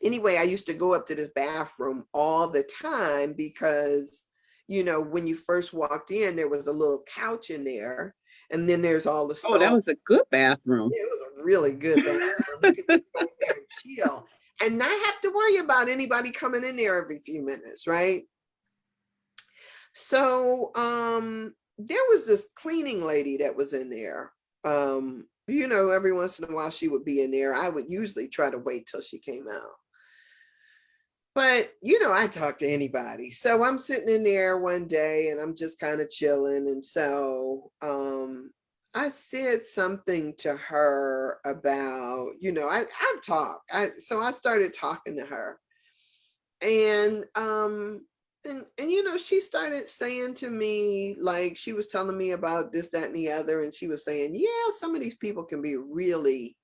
Anyway, I used to go up to this bathroom all the time because, when you first walked in, there was a little couch in there, and then there's all the stuff. Oh, that was a good bathroom. It was a really good bathroom. You could just go there and chill and not have to worry about anybody coming in there every few minutes, right? So there was this cleaning lady that was in there. Every once in a while she would be in there. I would usually try to wait till she came out. But, I talk to anybody. So I'm sitting in there one day and I'm just kind of chilling. And so I said something to her about, I've talked. So I started talking to her. And she started saying to me, like, she was telling me about this, that, and the other. And she was saying, yeah, some of these people can be really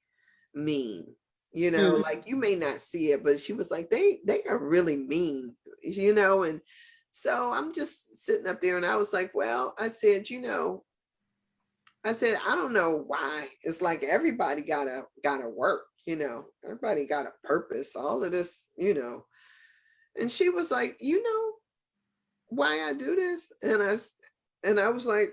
mean, like you may not see it, but she was like, they are really mean, and so I'm just sitting up there and I was like, well, I said, I don't know why it's like everybody gotta work, everybody got a purpose, all of this, and she was like, why I do this? And I was like,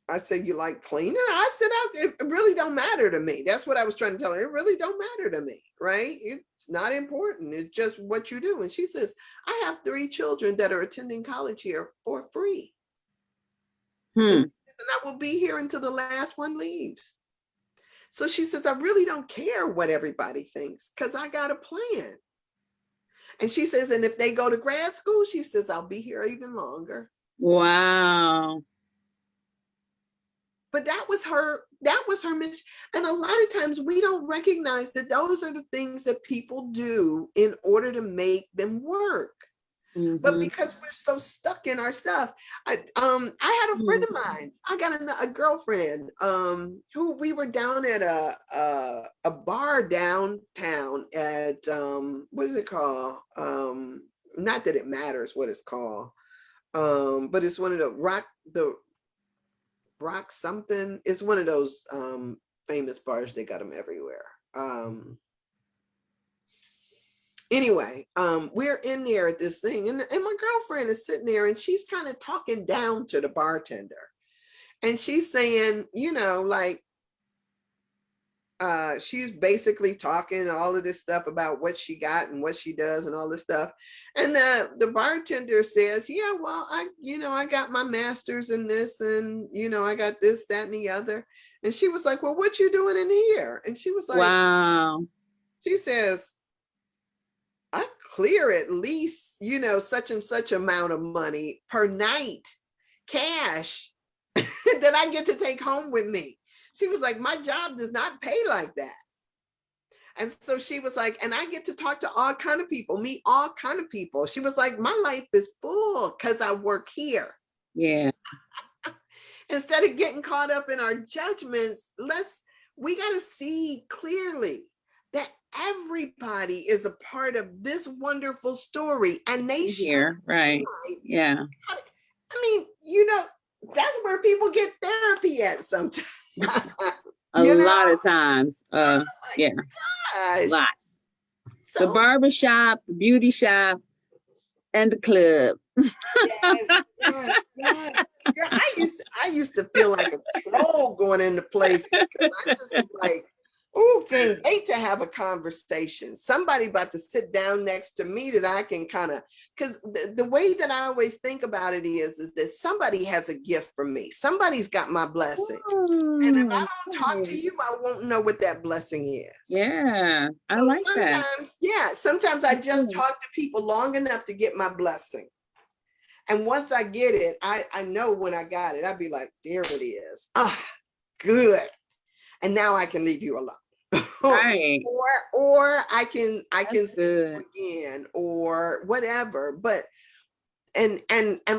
I said, you like cleaning? I said, it really don't matter to me. That's what I was trying to tell her. It really don't matter to me, right? It's not important. It's just what you do. And she says, I have 3 children that are attending college here for free. And I will be here until the last one leaves. So she says, I really don't care what everybody thinks because I got a plan. And she says, and if they go to grad school, she says, I'll be here even longer. Wow. But that was her mission. And a lot of times we don't recognize that those are the things that people do in order to make them work. But because we're so stuck in our stuff, I had a friend of mine. I got a girlfriend who we were down at a bar downtown at what is it called? Not that it matters what it's called, but it's one of the rock something. It's one of those famous bars. They got them everywhere. Anyway, we're in there at this thing, and my girlfriend is sitting there and she's kind of talking down to the bartender, and she's saying, like, she's basically talking all of this stuff about what she got and what she does and all this stuff. And the bartender says, yeah, well, I got my master's in this, and I got this, that, and the other. And she was like, well, what you doing in here? And she was like, wow. She says, I clear at least, such and such amount of money per night, cash, that I get to take home with me. She was like, my job does not pay like that. And so she was like, and I get to talk to all kind of people, meet all kind of people. She was like, my life is full because I work here. Yeah. Instead of getting caught up in our judgments, we got to see clearly that everybody is a part of this wonderful story, and they share, right? Yeah. I mean, that's where people get therapy at sometimes. A lot of times. Yeah. Gosh. A lot. So, the barbershop, the beauty shop, and the club. Yes. Girl, I used to feel like a troll going into places. I just was like, oh, can't wait to have a conversation. Somebody about to sit down next to me that I can kind of, because the way that I always think about it is that somebody has a gift from me. Somebody's got my blessing. And if I don't talk to you, I won't know what that blessing is. Yeah, I like that. Sometimes I just talk to people long enough to get my blessing. And once I get it, I know when I got it, I'd be like, there it is. Ah, good. And now I can leave you alone. Right. or I can see you again or whatever. But and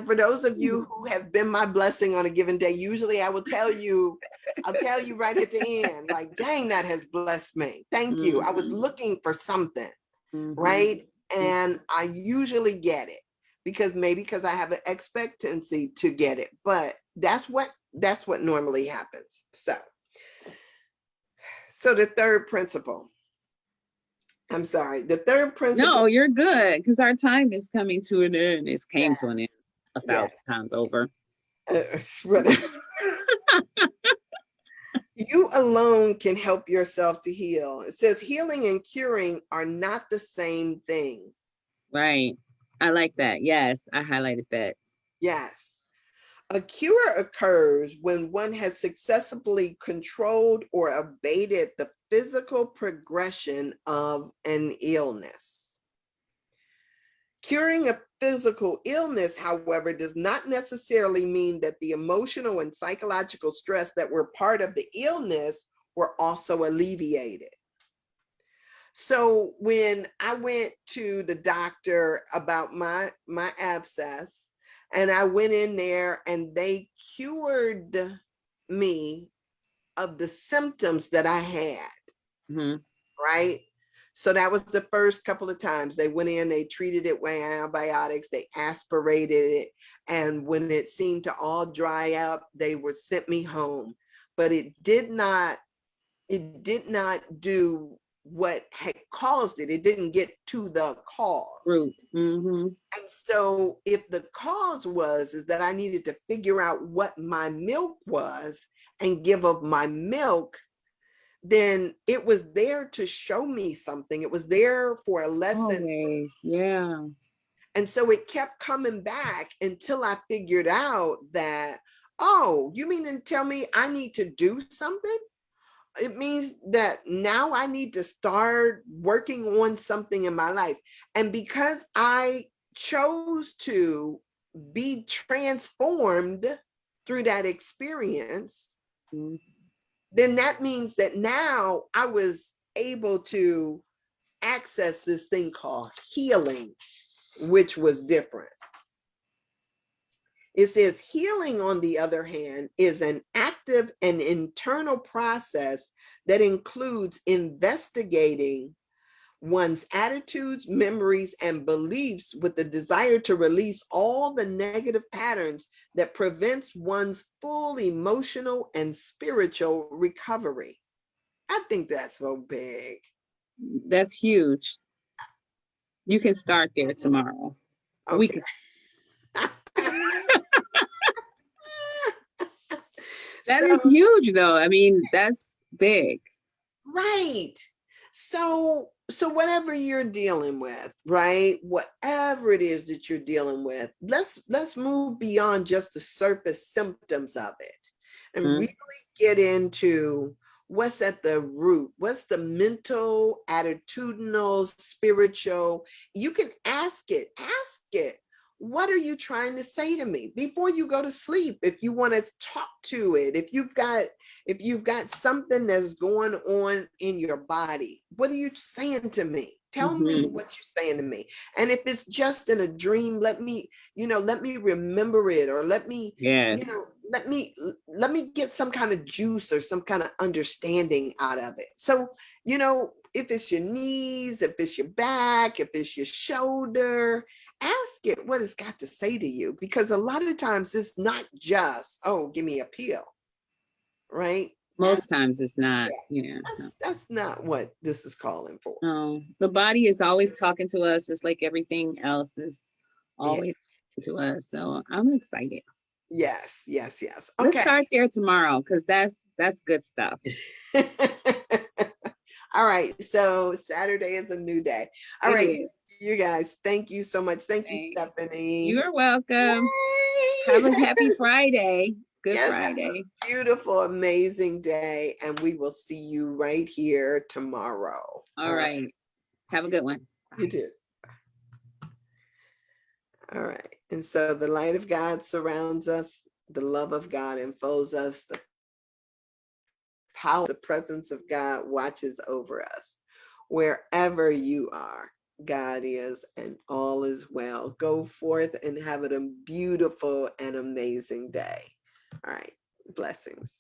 for those of you who have been my blessing on a given day, usually I'll tell you right at the end, like, dang, that has blessed me. Thank you. I was looking for something, right? And I usually get it because I have an expectancy to get it. But that's what normally happens. So the third principle. I'm sorry. The third principle. No, you're good, because our time is coming to an end. It came to an end 1,000 times over. You alone can help yourself to heal. It says healing and curing are not the same thing. Right. I like that. Yes, I highlighted that. Yes. A cure occurs when one has successfully controlled or abated the physical progression of an illness. Curing a physical illness, however, does not necessarily mean that the emotional and psychological stress that were part of the illness were also alleviated. So when I went to the doctor about my abscess, and I went in there and they cured me of the symptoms that I had, Mhm. right? So that was the first couple of times they went in, they treated it with antibiotics, they aspirated it. And when it seemed to all dry up, they would send me home. But it did not do what had caused it. It didn't get to the cause. Root. Mm-hmm. And so if the cause is that I needed to figure out what my milk was and give of my milk, then it was there to show me something. It was there for a lesson. Always. Yeah. And so it kept coming back until I figured out that, oh, you mean to tell me I need to do something? It means that now I need to start working on something in my life. And because I chose to be transformed through that experience, Mm-hmm. then that means that now I was able to access this thing called healing, which was different. It says healing, on the other hand, is an active and internal process that includes investigating one's attitudes, memories, and beliefs with the desire to release all the negative patterns that prevents one's full emotional and spiritual recovery. I think that's so big. That's huge. You can start there tomorrow. We Okay. can. That So, is huge, though. I mean, that's big. right. So whatever you're dealing with, right? Whatever it is that you're dealing with, let's move beyond just the surface symptoms of it and Mm-hmm. really get into what's at the root. What's the mental, attitudinal, spiritual? You can ask it. Ask it. What are you trying to say to me before you go to sleep? If you want to talk to it, if you've got something that's going on in your body, what are you saying to me? Tell me Mm-hmm. what you're saying to me. And if it's just in a dream, let me remember it, or let me, Yes. let me get some kind of juice or some kind of understanding out of it. So, if it's your knees, if it's your back, if it's your shoulder, ask it what it's got to say to you, because a lot of times it's not just, oh, give me a pill, right? Most times it's not. Yeah, Yeah. No. that's not what this is calling for. No. The body is always talking to us, just like everything else is Yeah. always talking to us. So I'm excited. Yes. Let's Okay. start there tomorrow, because that's good stuff. All right. So Saturday is a new day. All It right, is. you guys. Thank you so much. Thank you, Thanks. Stephanie. You're welcome. Have a Yay! happy Friday. Good Yes, have a Friday. beautiful, amazing day. And we will see you right here tomorrow. All All right. right. Have a good one. You Bye. too. All right. And so the light of God surrounds us, the love of God enfolds us, the power, the presence of God watches over us. Wherever you are, God is, and all is well. Go forth and have a beautiful and amazing day. All right. Blessings.